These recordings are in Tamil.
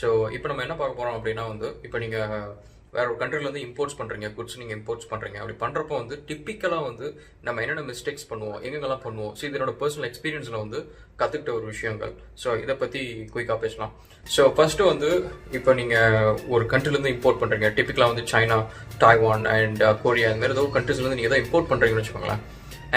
ஸோ இப்போ நம்ம என்ன பார்க்க போகிறோம் அப்படின்னா வந்து இப்போ நீங்கள் வேற ஒரு கண்ட்ரிலேருந்து இம்போர்ட்ஸ் பண்ணுறீங்க, குட்ஸ் நீங்கள் இம்போர்ட்ஸ் பண்ணுறீங்க. அப்படி பண்ணுறப்போ வந்து டிப்பிக்கலாக வந்து நம்ம என்னென்ன மிஸ்டேக்ஸ் பண்ணுவோம், எங்கெங்கெல்லாம் பண்ணுவோம். ஸோ இதனோட பர்சனல் எக்ஸ்பீரியன்ஸில் வந்து கற்றுக்கிட்ட ஒரு விஷயங்கள். ஸோ இதை பற்றி குயிக்காக பேசலாம். ஸோ ஃபர்ஸ்ட்டு வந்து இப்போ நீங்கள் ஒரு கண்ட்ரிலேருந்து இம்போர்ட் பண்ணுறீங்க, டிப்பிக்கலாக வந்து சைனா, டாய்வான் அண்ட் கொரியா இந்த மாதிரி ஏதோ ஒரு கண்ட்ரிஸ்லேருந்து நீங்கள் எதாவது இம்போர்ட் பண்ணுறீங்கன்னு வச்சுக்கோங்களேன்.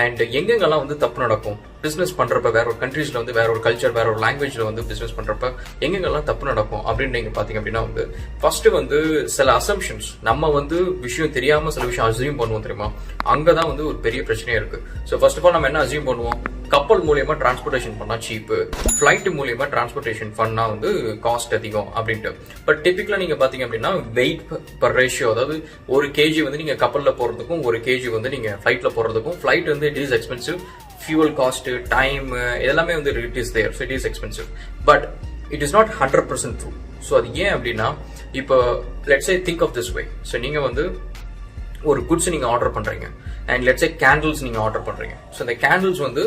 அண்ட் எங்கெங்கெல்லாம் வந்து தப்பு நடக்கும் பிஸ்னஸ் பண்ணுறப்ப, வேற ஒரு கண்ட்ரீஸில் வந்து வேற ஒரு கல்ச்சர், வேற ஒரு லாங்குவேஜில் வந்து பிஸ்னஸ் பண்ணுறப்ப எங்கெங்கெல்லாம் தப்பு நடக்கும் அப்படின்னு நீங்கள் பார்த்தீங்க அப்படின்னா வந்து ஃபர்ஸ்ட் வந்து சில அசம்ஷன்ஸ், நம்ம வந்து விஷயம் தெரியாமல் சில விஷயம் அசியூம் பண்ணுவோம் தெரியுமா, அங்கே தான் வந்து ஒரு பெரிய பிரச்சனையே இருக்கு. ஸோ ஃபர்ஸ்ட் ஆஃப் ஆல் நம்ம என்ன அசியூம் பண்ணுவோம், கப்பல் மூலியமா டிரான்ஸ்போர்டேஷன் பண்ணா சீப்பு, ஃபிளைட் மூலியமா டிரான்ஸ்போர்டேஷன் பண்ணா வந்து காஸ்ட் அதிகம் அப்படின்ட்டு. பட் டிபிக்கலா நீங்க பாத்தீங்க அப்படின்னா வெயிட் பர் ரேஷியோ, அதாவது ஒரு கேஜி வந்து நீங்க கப்பல்ல போறதுக்கும் ஒரு கேஜி வந்து நீங்க ஃபிளைட்ல போறதுக்கும், ஃபிளைட் வந்து it is expensive, fuel cost, time எல்லாமே வந்து it is there, so it is expensive. But it is not 100% true. So அது ஏன் அப்படின்னா, இப்போ let's say think of this way. So நீங்க வந்து ஒரு குட்ஸ் நீங்க ஆர்டர் பண்றீங்க அண்ட் லெட்ஸ் சே கேண்டில்ஸ் நீங்க ஆர்டர் பண்றீங்க. ஸோ இந்த கேண்டில்ஸ் வந்து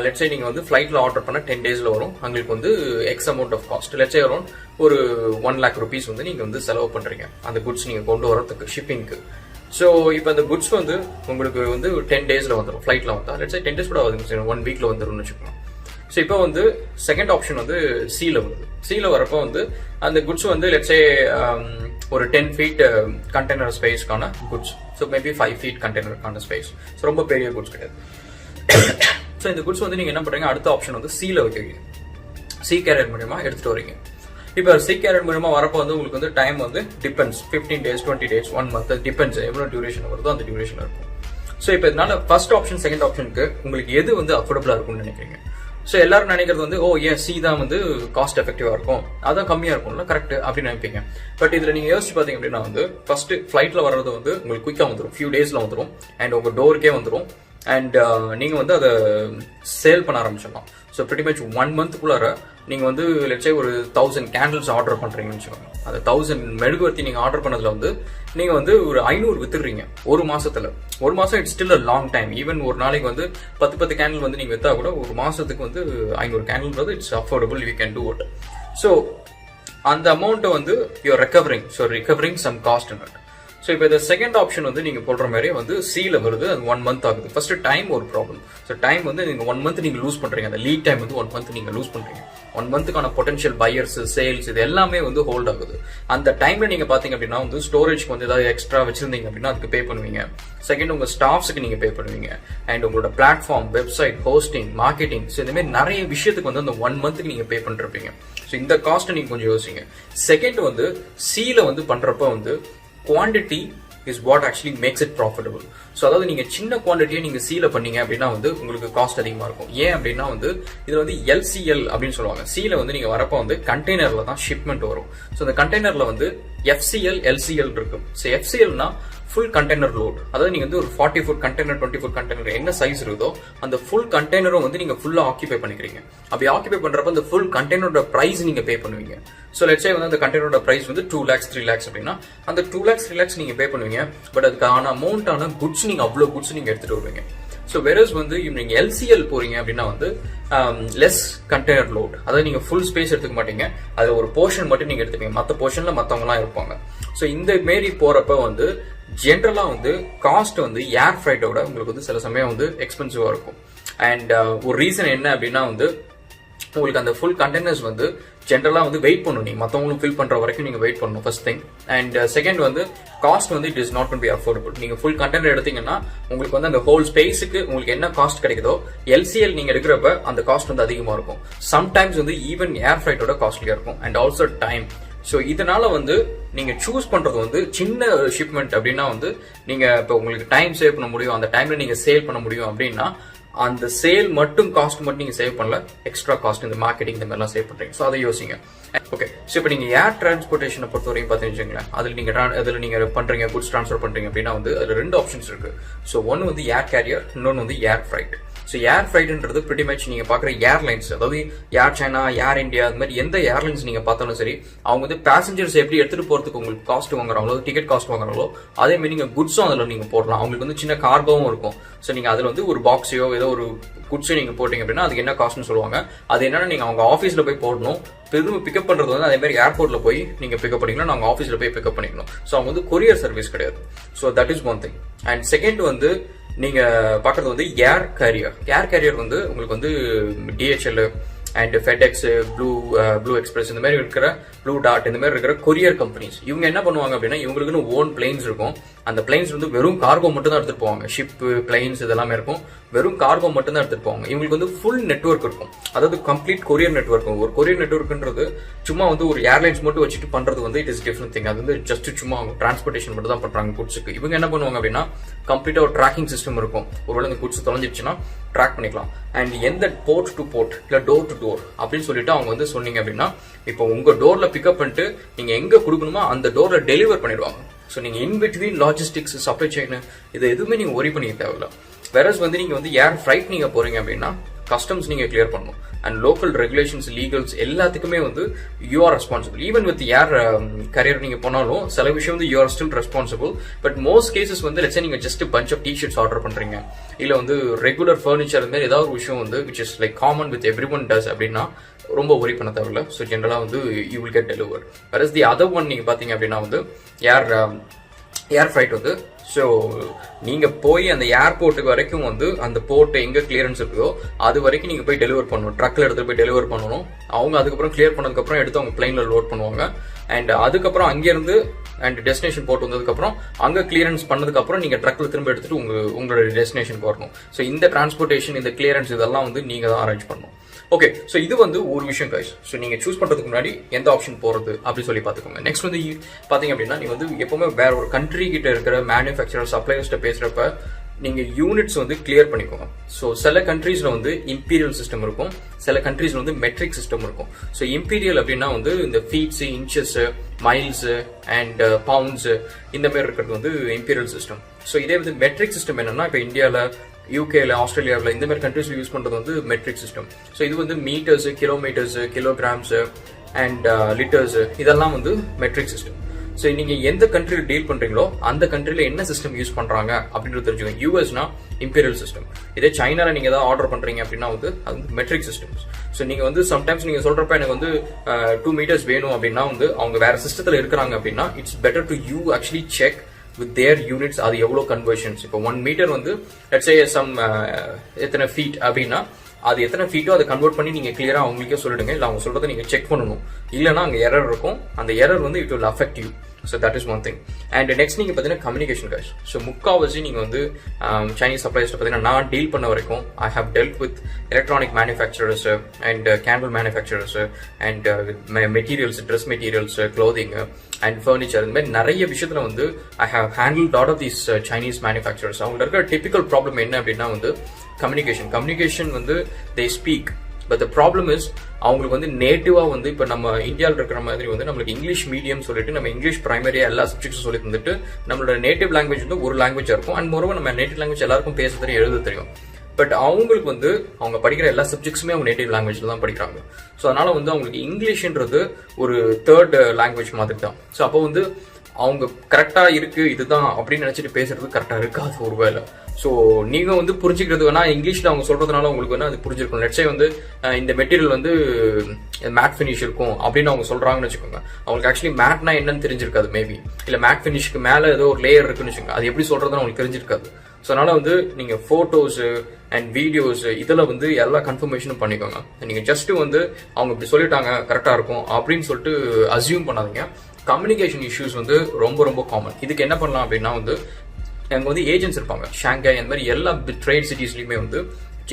லெட்ஸ் சே நீங்க வந்து ஃபிளைட்ல ஆர்டர் பண்ண 10 daysல வரும். உங்களுக்கு வந்து X amount of cost, let's say around ஒரு 1 lakh rupees வந்து நீங்க வந்து செலவு பண்றீங்க அந்த குட்ஸ் நீங்க கொண்டு வரதுக்கு, ஷிப்பிங்க்கு. ஸோ இப்போ அந்த குட்ஸ் வந்து உங்களுக்கு வந்து 10 daysல வந்துடும். ஃபிளைட்ல வந்தா லெட்ஸ் சே 10 days கூட ஆகுது, 1 weekல வந்துரும்னு வச்சுக்கலாம். ஸோ இப்போ வந்து செகண்ட் ஆப்ஷன் வந்து சீல வருது. சீல வரப்போ வந்து அந்த குட்ஸ் வந்து லெட்ஸ் சே ஒரு 10 feet கண்டெய்னர் ஸ்பேஸ்க்கான குட்ஸ், ஸோ மேபி 5 feet கண்டெய்னருக்கான ஸ்பேஸ். ஸோ ரொம்ப பெரிய குட்ஸ் கிடையாது. ஸோ இந்த குட்ஸ் வந்து நீங்க என்ன பண்றீங்க, அடுத்த ஆப்ஷன் வந்து சீல வைக்கிறீங்க, சீ கேரியர் மூலமா எடுத்துட்டு வரீங்க. இப்போ சீ கேரியர் மூலமா வரப்போ வந்து உங்களுக்கு வந்து டைம் வந்து depends, 15 days, 20 days, 1 month, depends எவ்வளோ டியூரேஷன் வருதோ அந்த டியூரேஷன் இருக்கும். ஸோ இப்போ இதனால ஃபர்ஸ்ட் ஆப்ஷன் செகண்ட் ஆப்ஷனுக்கு உங்களுக்கு எது வந்து அஃபோர்டபுளா இருக்கும்னு நினைக்கிறீங்க? ஸோ எல்லாரும் நினைக்கிறது வந்து சி தான் வந்து காஸ்ட் எஃபெக்டிவா இருக்கும், அதான் கம்மியா இருக்கும்ல, கரெக்ட் அப்படின்னு நினைப்பீங்க. பட் இதுல நீங்க யோசிச்சு பாத்தீங்க அப்படின்னா வந்து ஃபர்ஸ்ட் ஃபிளைட்ல வர்றது வந்து உங்களுக்கு குயிக்கா வந்துடும், ஃபியூ டேஸ்ல வந்துடும் அண்ட் உங்க டோருக்கே வந்துடும் அண்ட் நீங்க வந்து அதை சேல் பண்ண ஆரம்பிச்சிடலாம். ஸோ pretty much 1 monthக்குள்ளார நீங்க வந்து லெட்ஸ் சே ஒரு 1000 கேண்டில்ஸ் ஆர்டர் பண்றீங்கன்னு வச்சுக்கோங்க. அந்த 1000 மெழுகுவர்த்தி நீங்க ஆர்டர் பண்ணதுல வந்து நீங்க வந்து ஒரு 500 வித்துடுறீங்க ஒரு மாசத்துல. ஒரு மாசம் it's still a long time. Even ஒரு நாளைக்கு வந்து 10 கேண்டில் வந்து நீங்க வித்தா கூட ஒரு மாசத்துக்கு வந்து 500 கேண்டில்ன்றது it's affordable, we can do it. So அந்த அமௌண்ட்டை வந்து you are recovering, so recovering some cost in it. So இப்போ இந்த செகண்ட் ஆப்ஷன் வந்து நீங்க போடுற மாதிரி வந்து சீல வருது, அது 1 month ஆகுது. ஃபர்ஸ்ட் டைம் ஒரு ப்ராப்ளம். ஸோ டைம் வந்து நீங்க 1 month நீங்க லூஸ் பண்றீங்க, அந்த லீட் டைம் வந்து 1 month நீங்க லூஸ் பண்றீங்க. 1 monthக்கான பொட்டன்ஷியல் பையர்ஸ், சேல்ஸ் இது எல்லாமே வந்து ஹோல்ட் ஆகுது. அந்த டைம்ல நீங்க பாத்தீங்க அப்படின்னா வந்து ஸ்டோரேஜ்க்கு வந்து ஏதாவது எக்ஸ்ட்ரா வச்சிருந்தீங்க அப்படின்னா அதுக்கு பே பண்ணுவீங்க. செகண்ட் உங்க ஸ்டாஃப்ஸ்க்கு நீங்க பே பண்ணுவீங்க அண்ட் உங்களோட platform, website, hosting, marketing, so இந்த மாதிரி நிறைய விஷயத்துக்கு வந்து அந்த 1 month நீங்க பே பண்ணிருப்பீங்க. ஸோ இந்த காஸ்ட் நீங்க கொஞ்சம் யோசிங்க. செகண்ட் வந்து சீல வந்து பண்றப்ப வந்து quantity is what actually makes it profitable. So அதாவது நீங்க சின்ன குவான்டிட்டியை நீங்க சீல பண்ணீங்க அப்படின்னா வந்து உங்களுக்கு காஸ்ட் அதிகமா இருக்கும். ஏன் அப்படின்னா வந்து இதுல வந்து LCL அப்படின்னு சொல்லுவாங்க. சீல வந்து நீங்க வரப்போ வந்து கண்டெய்னர்ல தான் ஷிப்மெண்ட் வரும். ஸோ அந்த கண்டெய்னர்ல வந்து FCL, LCL இருக்கு. ஸோ FCLனா ஃபுல் கண்டெய்னர் லோட், அதாவது நீங்க வந்து ஒரு 40 foot கண்டெய்னர், 20 foot கண்டெய்னர் என்ன சைஸ் இருக்குதோ அந்த ஃபுல் கண்டெய்னரும் வந்து நீங்க ஃபுல்லா ஆக்கிபை பண்ணிக்கிறீங்க. அப்படி ஆக்கிபை பண்றப்ப அந்த ஃபுல் கண்டெய்னரோட பிரைஸ் நீங்க பே பண்ணுவீங்க. ஸோ லெட்ஸ் சே வந்து அந்த கண்டெய்னரோட பிரைஸ் வந்து 2 lakhs, 3 lakhs அப்படின்னா அந்த 2 lakhs, 3 lakhs நீங்க பே பண்ணுவீங்க. பட் அதுக்கான அமௌண்டான குட்ஸ் நீங்க அவ்வளோ குட்ஸ் நீங்க எடுத்துட்டு வருவீங்க. ஸோ வெரஸ் வந்து நீங்க LCL போறீங்க அப்படின்னா வந்து லெஸ் கண்டெய்னர் லோட், அதாவது நீங்க ஃபுல் ஸ்பேஸ் எடுத்துக்க மாட்டீங்க, அதுல ஒரு போர்ஷன் மட்டும் நீங்க எடுத்துப்பீங்க, மற்ற போர்ஷன்ல மற்றவங்க எல்லாம் இருப்பாங்க. ஸோ இந்த மாரி போறப்ப வந்து ஜென்ரலா வந்து காஸ்ட் வந்து ஏர் ஃப்ரைட்டோட உங்களுக்கு வந்து சில சமயம் வந்து எக்ஸ்பென்சிவா இருக்கும். அண்ட் ஒரு ரீசன் என்ன அப்படின்னா வந்து உங்களுக்கு அந்த ஃபுல் கண்டெய்னர்ஸ் வந்து ஜென்ரலா வந்து வெயிட் பண்ணணும், நீங்க மற்றவங்களும் ஃபில் பண்ற வரைக்கும் நீங்க வெயிட் பண்ணணும் ஃபர்ஸ்ட் திங். அண்ட் செகண்ட் வந்து காஸ்ட் வந்து it is not be affordable. நீங்க ஃபுல் கண்டெய்னர் எடுத்தீங்கன்னா உங்களுக்கு வந்து அந்த ஹோல் ஸ்பேஸுக்கு உங்களுக்கு என்ன காஸ்ட் கிடைக்குதோ LCL நீங்க எடுக்கிறப்ப அந்த காஸ்ட் வந்து அதிகமா இருக்கும். சம்டைம்ஸ் வந்து ஈவன் ஏர் ஃப்ரைட்டோட காஸ்ட்லியா இருக்கும். And also time. ஸோ இதனால வந்து நீங்க சூஸ் பண்றது வந்து சின்ன ஷிப்மெண்ட் அப்படின்னா வந்து நீங்க இப்போ உங்களுக்கு டைம் சேவ் பண்ண முடியும், அந்த டைம்ல நீங்க சேல் பண்ண முடியும் அப்படின்னா அந்த சேல் மட்டும் காஸ்ட் மட்டும் நீங்க சேவ் பண்ணல, எக்ஸ்ட்ரா காஸ்ட் இந்த மார்க்கெட்டிங் இந்த மாதிரிலாம் சேவ் பண்றீங்க. ஸோ அதை யோசிங்க. ஓகே, ஸோ இப்போ நீங்க ஏர் டிரான்ஸ்போர்ட்டேஷனை பொறுத்த வரைக்கும் பார்த்தீங்கன்னா அதுல நீங்க பண்றீங்க, குட்ஸ் ட்ரான்ஸ்ஃபர் பண்றீங்க அப்படின்னா வந்து அதுல 2 ஆப்ஷன்ஸ் இருக்கு. ஸோ ஒன்னு வந்து ஏர் கேரியர், இன்னொன்னு வந்து ஏர் fried. So air ஃப்ரைட்ன்றது pretty much நீங்கள் பார்க்குற ஏர்லைன்ஸ், அதாவது ஏர் சைனா, ஏர் இந்தியா, அது மாதிரி எந்த ஏர்லைன்ஸ் நீங்கள் பார்த்தாலும் சரி, அவங்க வந்து பேசஞ்சர்ஸ் எப்படி எடுத்துகிட்டு போகிறதுக்கு உங்களுக்கு காஸ்ட் வாங்குறாங்களோ, டிக்கெட் காஸ்ட் வாங்குறாங்களோ, அதே மாதிரி நீங்கள் குட்ஸும் அதில் நீங்கள் போடலாம். அவங்களுக்கு வந்து சின்ன கார்கோவும் இருக்கும். ஸோ நீங்கள் அதில் வந்து ஒரு பாக்ஸையோ ஏதோ ஒரு குட்ஸோ நீங்கள் போட்டிங்க அப்படின்னா அதுக்கு என்ன காஸ்ட்னு சொல்லுவாங்க. அது என்னன்னா நீங்கள் அவங்க ஆஃபீஸில் போய் போடணும். திரும்ப பிக்கப் பண்ணுறது வந்து அதே மாதிரி ஏர்போர்ட்டில் போய் நீங்கள் பிக்கப் பண்ணிக்கலாம், நாங்கள் ஆஃபீஸில் போய் பிக்கப் பண்ணிக்கணும். ஸோ அவங்க வந்து கொரியர் சர்வீஸ் கிடையாது. So that is one thing. And second வந்து நீங்க பாக்குறது வந்து ஏர் கேரியர். ஏர் கேரியர் வந்து உங்களுக்கு வந்து DHL and FedEx, blue express, இந்த மாதிரி இருக்கிற ப்ளூ டாட், இந்த மாதிரி இருக்கிற கொரியர் கம்பெனிஸ் இவங்க என்ன பண்ணுவாங்க அப்படின்னா இவங்களுக்குன்னு ஓன் பிளைன்ஸ் இருக்கும். அந்த பிளைன்ஸ் வந்து வெறும் கார்கோ மட்டும் தான் எடுத்துட்டு போவாங்க. ஷிப்பு, பிளைன்ஸ் இதெல்லாமே இருக்கும். வெறும் கார்கோ மட்டும் தான் எடுத்துட்டு போவாங்க. இவங்களுக்கு வந்து ஃபுல் நெட்வொர்க் இருக்கும். அதாவது கம்ப்ளீட் கொரியர் நெட்வொர்க். ஒரு கொரியர் நெட்வொர்க்ன்றது சும்மா வந்து ஒரு ஏர்லைன்ஸ் மட்டும் வச்சுட்டு பண்றது வந்து இட் இஸ் டிஃபரெண்ட் திங். அது வந்து ஜஸ்ட் சும்மா டிரான்ஸ்போர்டேஷன் மட்டும் தான் பண்றாங்க குட்ஸுக்கு. இவங்க என்ன பண்ணுவாங்க அப்படின்னா கம்ப்ளீட்டா ஒரு ட்ராக்கிங் சிஸ்டம் இருக்கும். ஒருவேளை இந்த குட்ஸ் தொலைஞ்சிருச்சுன்னா ட்ராக் பண்ணிக்கலாம். அண்ட் எந்த போர்ட் டு போர்ட் இல்ல டோர் டு டோர் அப்படின்னு சொல்லிட்டு அவங்க வந்து சொன்னீங்க அப்படின்னா இப்போ உங்க டோர்ல பிக்கப் பண்ணிட்டு நீங்க எங்க கொடுக்கணுமோ அந்த டோர்ல டெலிவர் பண்ணிடுவாங்க. ஸோ நீங்க in between logistics, supply chain இது எதுவுமே நீங்க ஒரி பண்ணிக்க தேவையில்ல. வேறஸ் வந்து நீங்க வந்து ஏர் ஃப்ரைட் நீங்க போறீங்க அப்படின்னா கஸ்டம்ஸ் நீங்க கிளியர் பண்ணணும். அண்ட் லோக்கல் ரெகுலேஷன்ஸ், லீகல்ஸ் எல்லாத்துக்குமே வந்து you are responsible. Even with air carrier நீங்க போனாலும் சில விஷயம் வந்து you are still responsible. But most cases வந்து லெட்ஸ் சே நீங்க just bunch of t-shirts order பண்றீங்க, இல்ல வந்து ரெகுலர் ஃபர்னிச்சர் மாதிரி ஏதாவது ஒரு விஷயம் வந்து which is like common with every one டஸ் அப்படின்னா ரொம்ப ஒரி பண்ண தேவையில்ல. ஸோ ஜென்ரலா வந்து you will get deliver. Whereas the other one நீங்க பாத்தீங்க அப்படின்னா வந்து ஏர் ஃப்ரைட் வந்து ஸோ நீங்க போய் அந்த ஏர்போர்ட்டுக்கு வரைக்கும் வந்து அந்த போர்ட் எங்க கிளியரன்ஸ் இருக்குதோ அது வரைக்கும் நீங்க போய் டெலிவர் பண்ணணும். ட்ரக்ல எடுத்து போய் டெலிவர் பண்ணணும். அவங்க அதுக்கப்புறம் கிளியர் பண்ணதுக்கப்புறம் எடுத்து அவங்க பிளைன்ல லோட் பண்ணுவாங்க. அண்ட் அதுக்கப்புறம் அங்கிருந்து அண்ட் டெஸ்டினேஷன் போர்ட் வந்ததுக்கப்புறம் அங்கே கிளியரன்ஸ் பண்ணதுக்கப்புறம் நீங்கள் ட்ரக்ல திரும்ப எடுத்துட்டு உங்களோட டெஸ்டினேஷனுக்கு வரணும். ஸோ இந்த டிரான்ஸ்போர்ட்டேஷன், இந்த கிளியரன்ஸ் இதெல்லாம் வந்து நீங்கள் தான் அரேஞ்ச் பண்ணணும். ஓகே, ஸோ இது வந்து ஒரு விஷயம் கைஸ். ஸோ நீங்கள் சூஸ் பண்ணுறதுக்கு முன்னாடி எந்த ஆப்ஷன் போகிறது அப்படி சொல்லி பார்த்துக்கோங்க. நெக்ஸ்ட் வந்து பார்த்தீங்க அப்படின்னா நீங்கள் வந்து எப்பவுமே வேற ஒரு கண்ட்ரி கிட்ட இருக்கிற மேனுஃபேக்சரர், சப்ளையர்ஸ்ட்ட பேசுகிறப்ப நீங்கள் யூனிட்ஸ் வந்து கிளியர் பண்ணிக்கோங்க. ஸோ சில கண்ட்ரீஸில் வந்து இம்பீரியல் சிஸ்டம் இருக்கும், சில கண்ட்ரீஸில் வந்து மெட்ரிக் சிஸ்டம் இருக்கும். ஸோ இம்பீரியல் அப்படின்னா வந்து இந்த feet, inches, miles and pounds இந்த மாதிரி இருக்கிறது வந்து இம்பீரியல் சிஸ்டம். ஸோ இதே வந்து மெட்ரிக் சிஸ்டம் என்னன்னா இப்போ இந்தியாவில், யூகேல, ஆஸ்திரேலியாவில் இந்த மாதிரி கண்ட்ரீஸ்ல யூஸ் பண்றது வந்து மெட்ரிக் சிஸ்டம். ஸோ இது வந்து metres, kilometres, kilograms and litres இதெல்லாம் வந்து மெட்ரிக் சிஸ்டம். ஸோ நீங்க எந்த கண்ட்ரியில் டீல் பண்றீங்களோ அந்த கண்ட்ரில என்ன சிஸ்டம் யூஸ் பண்றாங்க அப்படின்றது தெரிஞ்சுக்கோங்க. யூஎஸ்னா இம்பீரியல் சிஸ்டம். இதே சைனால நீங்க ஏதாவது ஆர்டர் பண்றீங்க அப்படின்னா வந்து அது மெட்ரிக் சிஸ்டம்ஸ். ஸோ நீங்க வந்து சம்டைம்ஸ் நீங்க சொல்றப்ப எனக்கு வந்து 2 meters வேணும் அப்படின்னா வந்து அவங்க வேற சிஸ்டத்துல இருக்கிறாங்க அப்படின்னா it's better to you actually check with their units அது எவ்வளோ கன்வர்ஷன்ஸ். இப்போ 1 meter வந்து let's say some எத்தனை ஃபீட் அப்படின்னா அது எத்தனை ஃபீட்டோ அதை கன்வெர்ட் பண்ணி நீங்க கிளியரா அவங்களுக்கே சொல்லிடுங்க. இல்லை அவங்க சொல்றதை நீங்க செக் பண்ணணும். இல்லைன்னா அங்கே எரர் இருக்கும். அந்த எரர் வந்து it will affect you. So that is one thing. And next நீங்க பார்த்தீங்கன்னா கம்யூனிகேஷன் கைஸ். ஸோ முக்கால்வாசி நீங்க வந்து சைனீஸ் சப்ளையர்ஸ் பார்த்தீங்கன்னா நான் டீல் பண்ண வரைக்கும் I have dealt with electronic manufacturers and candle manufacturers and materials, dress materials, clothing and furniture, இந்த மாதிரி நிறைய விஷயத்துல வந்து I have handle lot of these Chinese manufacturers. அவங்க இருக்கிற டிபிக்கல் ப்ராப்ளம் என்ன அப்படின்னா வந்து கம்யூனிகேஷன் வந்து they speak. But the problem is அவங்களுக்கு வந்து நேட்டிவா வந்து இப்போ நம்ம இந்தியாவில் இருக்கிற மாதிரி வந்து நம்மளுக்கு இங்கிலீஷ் மீடியம் சொல்லிட்டு நம்ம இங்கிலீஷ் பிரைமரியா எல்லா சப்ஜெக்ட்ஸும் சொல்லி தந்துட்டு நம்மளோட நேட்டிவ் லாங்குவேஜ் வந்து ஒரு லாங்குவேஜா இருக்கும். அண்ட் மோரோவர் நம்ம நேட்டிவ் லாங்குவேஜ் எல்லாருக்கும் பேச தெரியும், எழுத தெரியும். பட் அவங்களுக்கு வந்து அவங்க படிக்கிற எல்லா சப்ஜெக்ட்ஸுமே அவங்க நேட்டிவ் லாங்குவேஜ்ல தான் படிக்கிறாங்க. ஸோ அதனால வந்து அவங்களுக்கு இங்கிலீஷ்ன்றது ஒரு தேர்ட் லாங்குவேஜ் மாதிரி தான். ஸோ அப்போ வந்து அவங்க கரெக்டா இருக்கு இதுதான் அப்படின்னு நினைச்சிட்டு பேசுறது கரெக்டா இருக்காது ஒருவேளை. ஸோ நீங்க வந்து புரிஞ்சுக்கிறது வேணா இங்கிலீஷ்ல அவங்க சொல்றதுனால உங்களுக்கு வேணா அது புரிஞ்சிருக்கும். லெட்ஸே வந்து இந்த மெட்டீரியல் வந்து மேட் ஃபினிஷ் இருக்கும் அப்படின்னு அவங்க சொல்றாங்கன்னு வச்சுக்கோங்க. அவங்களுக்கு ஆக்சுவலி மேட்னா என்னன்னு தெரிஞ்சிருக்காது. மேபி இல்ல மேட் ஃபினிஷ்க்கு மேல ஏதோ ஒரு லேயர் இருக்குன்னு வச்சுக்கோங்க. அது எப்படி சொல்றதுன்னு அவங்களுக்கு தெரிஞ்சிருக்காது. ஸோ அதனால வந்து நீங்க போட்டோஸ் அண்ட் வீடியோஸ் இதுல வந்து எல்லா கன்ஃபர்மேஷனும் பண்ணிக்கோங்க. நீங்க ஜஸ்ட் வந்து அவங்க இப்படி சொல்லிட்டாங்க கரெக்டா இருக்கும் அப்படின்னு சொல்லிட்டு அசியூம் பண்ணாதீங்க. கம்யூனிகேஷன் இஷ்யூஸ் வந்து ரொம்ப ரொம்ப காமன். இதுக்கு என்ன பண்ணலாம் அப்படின்னா வந்து அங்கே வந்து ஏஜென்ட்ஸ் இருப்பாங்க. ஷாங்காய் அந்த மாதிரி எல்லா ட்ரேட் சிட்டிஸ்லயுமே வந்து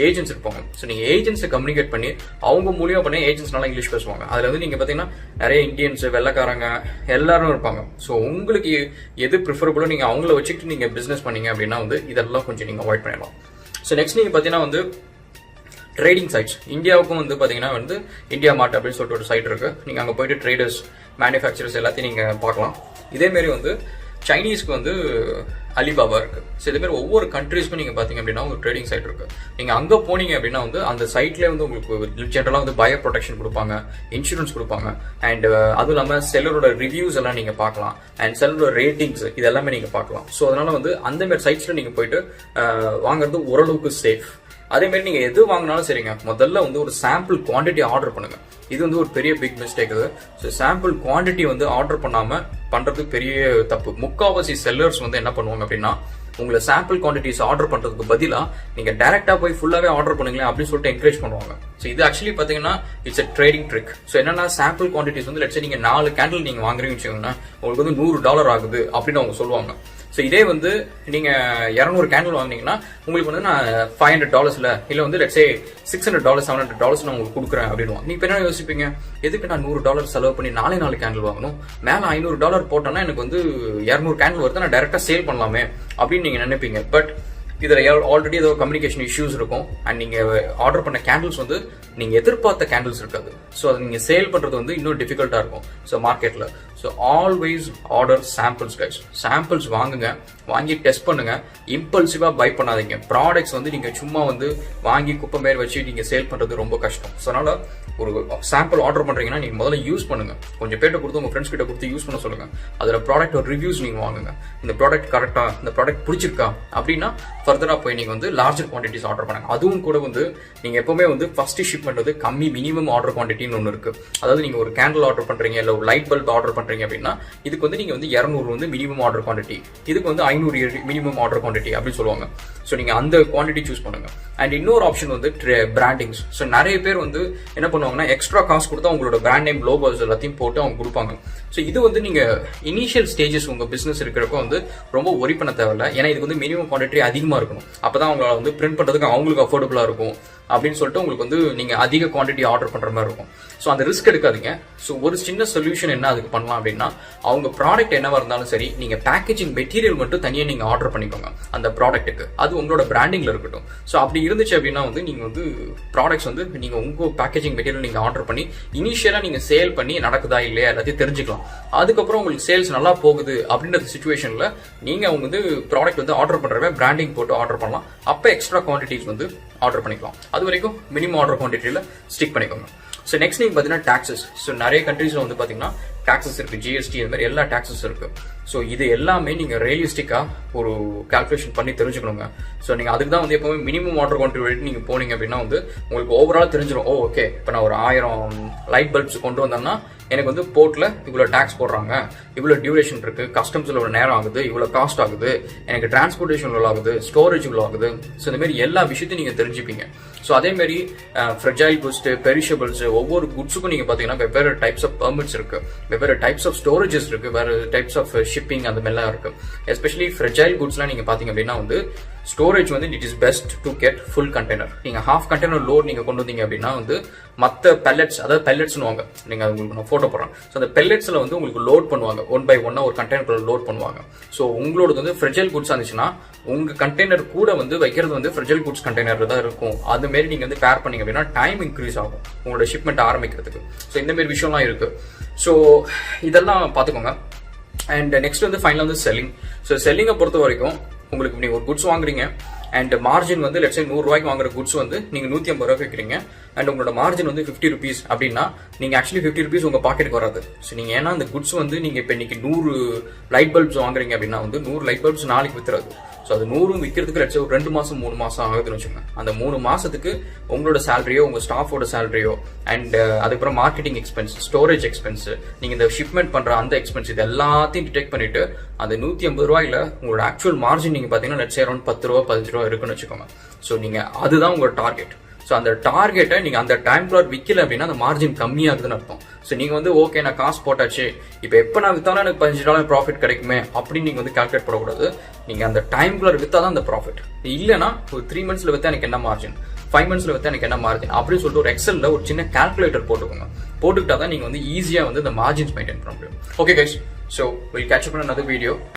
ஏஜென்ட்ஸ் இருப்பாங்க. ஸோ நீங்க ஏஜென்ட்ஸை கம்யூனிகேட் பண்ணி அவங்க மூலியமா பண்ணி ஏஜென்ட்ஸ்னால இங்கிலீஷ் பேசுவாங்க. அதுல வந்து நீங்க பாத்தீங்கன்னா நிறைய இந்தியன்ஸ், வெள்ளக்காரங்க எல்லாரும் இருப்பாங்க. ஸோ உங்களுக்கு எது ப்ரிஃபரபிளோ நீங்க அவங்கள வச்சுக்கிட்டு நீங்க பிசினஸ் பண்ணீங்க அப்படின்னா வந்து இதெல்லாம் கொஞ்சம் நீங்க அவாய்ட் பண்ணிடலாம். ஸோ நெக்ஸ்ட் நீங்க பாத்தீங்கன்னா வந்து ட்ரேடிங் சைட்ஸ். இந்தியாவுக்கும் வந்து பாத்தீங்கன்னா வந்து இந்தியா மார்ட் அப்படின்னு சொல்லிட்டு ஒரு சைட் இருக்கு. நீங்க அங்க போயிட்டு ட்ரேடர்ஸ், மேனுஃபேக்சரர்ஸ் எல்லாத்தையும் நீங்க பார்க்கலாம். இதே மாதிரி வந்து சைனீஸ்க்கு வந்து அலிபாபா இருக்கு. ஸோ இதே மாதிரி ஒவ்வொரு கண்ட்ரீஸ்க்கும் நீங்க பாத்தீங்க அப்படின்னா ஒரு ட்ரேடிங் சைட் இருக்கு. நீங்க அங்க போனீங்க அப்படின்னா வந்து அந்த சைட்லேயே வந்து உங்களுக்கு ஜென்ரலா வந்து பயோ ப்ரொடெக்ஷன் கொடுப்பாங்க, இன்சூரன்ஸ் கொடுப்பாங்க, அண்ட் அதுவும் இல்லாம செல்லரோட ரிவ்யூஸ் எல்லாம் நீங்க பார்க்கலாம், அண்ட் செல்லரோட ரேட்டிங்ஸ் இது எல்லாமே நீங்க பார்க்கலாம். ஸோ அதனால வந்து அந்த மாதிரி சைட்ஸ்ல நீங்க போயிட்டு வாங்குறது ஓரளவுக்கு சேஃப். அதே மாதிரி நீங்க எது வாங்கினாலும் சரிங்க, முதல்ல வந்து ஒரு சாம்பிள் குவான்டிட்டி ஆர்டர் பண்ணுங்க. இது வந்து ஒரு பெரிய பிக் மிஸ்டேக் இது. ஸோ சாம்பிள் குவான்டிட்டி வந்து ஆர்டர் பண்ணாம பண்றது பெரிய தப்பு. முக்காவாசி செல்லர்ஸ் வந்து என்ன பண்ணுவாங்க அப்படின்னா, உங்களை சாம்பிள் குவான்டிட்டிஸ் ஆர்டர் பண்றதுக்கு பதிலா நீங்க டைரக்டா போய் ஃபுல்லாவே ஆர்டர் பண்ணுங்களேன் அப்படின்னு சொல்லிட்டு என்கரேஜ் பண்ணுவாங்க. ஸோ இது ஆக்சுவலி பாத்தீங்கன்னா it's a trading trick. So என்னன்னா சாம்பிள் குவான்டிட்டிஸ் வந்து லெட்ஸ் நீங்க 4 கேண்டில் நீங்க வாங்குறீங்கன்னு வச்சுக்கோங்கன்னா உங்களுக்கு வந்து $100 ஆகுது அப்படின்னு அவங்க சொல்லுவாங்க. ஸோ இதே வந்து நீங்க 200 கேண்டில் வாங்கினீங்கன்னா உங்களுக்கு வந்து நான் $500 இல்ல வந்து லெட்ஸ் சே $600 $700 நான் உங்களுக்கு கொடுக்குறேன் அப்படின்னு நீங்க என்ன யோசிப்பீங்க, எதுக்கு நான் $100 செலவு பண்ணி 4 கேண்டில் வாங்கணும், மேல $500 போட்டோன்னா எனக்கு வந்து 200 கேண்டில் வருது, நான் டைரக்டா சேல் பண்ணலாமே அப்படின்னு நீங்க நினைப்பீங்க. பட் இதுல ஆல்ரெடி ஏதோ கம்யூனிகேஷன் இஷ்யூஸ் இருக்கும், அண்ட் நீங்க ஆர்டர் பண்ண கேண்டில்ஸ் வந்து நீங்க எதிர்பார்த்த கேண்டில்ஸ் இருக்காது. ஸோ அதை நீங்க சேல் பண்றது வந்து இன்னும் டிஃபிகல்ட்டா இருக்கும் ஸோ மார்க்கெட்ல. So always order samples guys. Samples வாங்குங்க, வாங்கி டெஸ்ட் பண்ணுங்க, இம்பல்சிவா பை பண்ணாதீங்க. ப்ராடக்ட்ஸ் வந்து நீங்க சும்மா வந்து வாங்கி குப்பை மேல் வச்சு நீங்க சேல் பண்றது ரொம்ப கஷ்டம். ஸோ அதனால ஒரு சாம்பிள் ஆர்டர் பண்றீங்கன்னா நீங்க முதல்ல யூஸ் பண்ணுங்க, கொஞ்சம் பேர்ட்ட கொடுத்து உங்க ஃப்ரெண்ட்ஸ் கிட்ட கொடுத்து யூஸ் பண்ண சொல்லுங்க. அதுல ப்ராடக்ட் ரிவ்யூஸ் நீங்க வாங்குங்க, இந்த ப்ராடக்ட் கரெக்டா, இந்த ப்ராடக்ட் பிடிச்சிருக்கா அப்படின்னா ஃபர்தரா போய் நீங்க வந்து லார்ஜர் குவான்டிட்டிஸ் ஆர்டர் பண்ணுங்க. அதுவும் கூட வந்து நீங்க எப்பவுமே வந்து ஃபர்ஸ்ட் ஷிப்மெண்ட் வந்து கம்மி மினிமம் ஆர்டர் குவான்டிட்டின்னு ஒன்று இருக்கு. அதாவது நீங்க ஒரு கேண்டில் ஆர்டர் பண்றீங்க இல்ல ஒரு லைட் பல்ப் ஆர்டர் பண்றீங்க அப்படின்னா இதுக்கு வந்து நீங்க வந்து 200 வந்து மினிமம் ஆர்டர் குவான்டிட்டி, இதுக்கு வந்து 500 மினிமம் ஆர்டர் குவான்டிட்டி அப்படின்னு சொல்லுவாங்க. ஸோ நீங்க அந்த குவான்டிட்டி சூஸ் பண்ணுங்க. அண்ட் இன்னொரு ஆப்ஷன் வந்து பிராண்டிங்ஸ். ஸோ நிறைய பேர் வந்து என்ன பண்ணுவாங்கன்னா எக்ஸ்ட்ரா காசு கொடுத்தா உங்களோட பிராண்ட் நேம் லோகோஸ் எல்லாத்தையும் போட்டு அவங்க கொடுப்பாங்க. ஸோ இது வந்து நீங்க இனிஷியல் ஸ்டேஜஸ் உங்க பிசினஸ் இருக்கிறப்ப வந்து ரொம்ப ஒரி பண்ண தேவையில்ல. ஏன்னா இதுக்கு வந்து மினிமம் குவான்டிட்டி அதிகமா இருக்கணும், அப்பதான் அவங்களால வந்து பிரிண்ட் பண்றதுக்கு அவங்களுக்கு அஃபோர்டபுளா இருக்கும் அப்படின்னு சொல்லிட்டு உங்களுக்கு வந்து நீங்க அதிக குவான்டிட்டி ஆர்டர் பண்ற மாதிரி இருக்கும். ஸோ அந்த ரிஸ்க் எடுக்காதீங்க. ஸோ ஒரு சின்ன சொல்யூஷன் என்ன அதுக்கு பண்ணலாம் அப்படின்னா, அவங்க ப்ராடக்ட் என்னவா இருந்தாலும் சரி நீங்க பேக்கேஜிங் மெட்டீரியல் மட்டும் தனியாக நீங்க ஆர்டர் பண்ணிக்கோங்க அந்த ப்ராடக்ட்டுக்கு, அது உங்களோட பிராண்டிங்ல இருக்கட்டும். ஸோ அப்படி இருந்துச்சு அப்படின்னா வந்து நீங்க வந்து ப்ராடக்ட்ஸ் வந்து நீங்க உங்க பேக்கேஜிங் மெட்டீரியல் நீங்க ஆர்டர் பண்ணி இனிஷியலா நீங்க சேல் பண்ணி நடக்குதா இல்லையா எல்லாத்தையும் தெரிஞ்சுக்கலாம். அதுக்கப்புறம் உங்களுக்கு சேல்ஸ் நல்லா போகுது அப்படின்ற சிச்சுவேஷன்ல நீங்க அவங்க வந்து ப்ராடக்ட் வந்து ஆர்டர் பண்றவங்க பிராண்டிங் போட்டு ஆர்டர் பண்ணலாம். அப்ப எக்ஸ்ட்ரா குவான்டிட்டிஸ் வந்து ஆர்டர் பண்ணிக்கலாம். அது வரைக்கும் மினிமம் ஆர்டர் குவான்டிட்டியில ஸ்டிக் பண்ணிக்கோங்க. ஸோ நெக்ஸ்ட் நீங்க பாத்தீங்கன்னா டாக்ஸஸ். ஸோ நிறைய கண்ட்ரீஸ்ல வந்து பாத்தீங்கன்னா டாக்ஸஸ் இருக்கு, ஜிஎஸ்டி இந்த மாதிரி எல்லா டாக்ஸஸ் இருக்கு. ஸோ இது எல்லாமே நீங்க ரியலிஸ்டிக்கா ஒரு கால்குலேஷன் பண்ணி தெரிஞ்சுக்கணுங்க. ஸோ நீங்க அதுக்கு தான் வந்து எப்பவுமே மினிமம் ஆர்டர் குவான்டிட்டி நீங்க போனீங்க அப்படின்னா வந்து உங்களுக்கு ஓவரால் தெரிஞ்சிடும். ஓகே, இப்போ நான் ஒரு 1000 லைட் பல்ப்ஸ் கொண்டு வந்தேன்னா எனக்கு வந்து போர்ட்ல இவ்வளவு டாக்ஸ் போடுறாங்க, இவ்வளவு டியூரேஷன் இருக்கு, கஸ்டம்ஸ்ல இவ்வளவு நேரம் ஆகுது, இவ்வளவு காஸ்ட் ஆகுது, எனக்கு டிரான்ஸ்போர்டேஷன் இவ்வளவு ஆகுது, ஸ்டோரேஜ் இவ்வளவு ஆகுது. ஸோ இந்த மாதிரி எல்லா விஷயத்தையும் நீங்க தெரிஞ்சுப்பீங்க. ஸோ அதே மாதிரி ஃப்ரெஜைல் குட்ஸ், பெரிஷபிள்ஸ், ஒவ்வொரு குட்ஸுக்கும் நீங்க பாத்தீங்கன்னா வெவ்வேறு டைப்ஸ் ஆஃப் பெர்மிட்ஸ் இருக்கு, வெவ்வேறு டைப்ஸ் ஆஃப் ஸ்டோரேஜஸ் இருக்கு, வேற டைப்ஸ் ஆஃப் ஷிப்பிங் அந்த மாதிரிலாம் இருக்கு. எஸ்பெஷலி ஃப்ரெஜைல் குட்ஸ்லாம் நீங்க பாத்தீங்க அப்படின்னா வந்து ஸ்டோரேஜ் வந்து it is best to get full container. நீங்க ஹாஃப் கண்டெய்னர் லோட் நீங்க கொண்டு வந்தீங்க அப்படின்னா வந்து மற்ற பெல்லட்ஸ், அதாவது பெல்லட்ஸ்னு வாங்க, நீங்க உங்களுக்கு நான் போட்டோ போடுறேன். ஸோ அந்த பெல்லட்ஸ்ல வந்து உங்களுக்கு லோட் பண்ணுவாங்க, 1 by 1 ஒரு கண்டெய்னர் லோட் பண்ணுவாங்க. ஸோ உங்களோட வந்து ஃப்ரெஜைல் குட்ஸ் இருந்துச்சுன்னா உங்க கண்டெய்னர் கூட வந்து வைக்கிறது வந்து ஃப்ரெஜைல் குட்ஸ் கண்டெய்னர் தான் இருக்கும். அது மாதிரி நீங்க வந்து பேர் பண்ணீங்க அப்படின்னா டைம் இன்க்ரீஸ் ஆகும் உங்களோட ஷிப்மெண்ட் ஆரம்பிக்கிறதுக்கு. ஸோ இந்த மாதிரி விஷயம்லாம் இருக்கு. ஸோ இதெல்லாம் பாத்துக்கோங்க. அண்ட் நெக்ஸ்ட் வந்து ஃபைனல் வந்து செல்லிங். ஸோ செல்லிங்கை பொறுத்த வரைக்கும் உங்களுக்கு நீங்க ஒரு குட்ஸ் வாங்குறீங்க அண்ட் மார்ஜின் வந்து லெட்ஸ் சே 100 ரூபாய்க்கு வாங்குற குட்ஸ் வந்து நீங்க 150 ரூபாய்க்கு விற்கிறீங்க அண்ட் உங்களோட மார்ஜின் வந்து 50 rupees அப்படின்னா நீங்க ஆக்சுவலி 50 rupees உங்க பாக்கெட்டுக்கு வராது. ஸோ நீங்க ஏன்னா அந்த குட்ஸ் வந்து நீங்க இப்போ இன்னைக்கு 100 லைட் பல்ப்ஸ் வாங்குறீங்க அப்படின்னா வந்து 100 லைட் பல்ப்ஸ் நாளைக்கு வித்துறாது. ஸோ அது 100 விற்கிறதுக்கு லட்சம் ஒரு 2 மாசம் 3 மாசம் ஆகுதுன்னு வச்சுக்கோங்க. அந்த 3 மாசத்துக்கு உங்களோட சேலரியோ உங்க ஸ்டாஃபோட சேலரியோ அண்ட் அதுக்கப்புறம் மார்க்கெட்டிங் எக்ஸ்பென்ஸ், ஸ்டோரேஜ் எக்ஸ்பென்ஸ், நீங்க இந்த ஷிப்மெண்ட் பண்ற அந்த எக்ஸ்பென்ஸ் இது எல்லாத்தையும் டிடெக்ட் பண்ணிட்டு அந்த 150 ரூபாயில உங்களோட ஆக்சுவல் மார்ஜின் நீங்க பாத்தீங்கன்னா லட்சம் அரௌண்ட் 10 ரூபா 15 ரூபா இருக்குன்னு வச்சுக்கோங்க. ஸோ நீங்க அதுதான் உங்களோட டார்கெட். ஸோ அந்த டார்கெட்டை நீங்க அந்த டைம்குள்ள விற்கல அப்படின்னா அந்த மார்ஜின் கம்மியாகுதுன்னு அர்த்தம். ஸோ நீங்க வந்து ஓகே நான் காசு போட்டாச்சு, இப்போ எப்போ நான் வித்தாலும் எனக்கு $15 ப்ராஃபிட் கிடைக்குமே அப்படின்னு நீங்க வந்து கால்குலேட் பண்ணக்கூடாது. நீங்க அந்த டைம்குள்ள வித்தாதான் அந்த ப்ராஃபிட். இல்லைன்னா ஒரு 3 monthsல வித்தா எனக்கு என்ன மார்ஜின், 5 monthsல வித்தா எனக்கு என்ன மார்ஜின் அப்படின்னு சொல்லிட்டு ஒரு எக்ஸல்ல ஒரு சின்ன கால்குலேட்டர் போட்டுக்கோங்க. போட்டுக்கிட்டா தான் நீங்க வந்து ஈஸியா வந்து இந்த மார்ஜின்ஸ் மெயின்டைன் பண்ண முடியும். Okay guys, so will catch up in another video.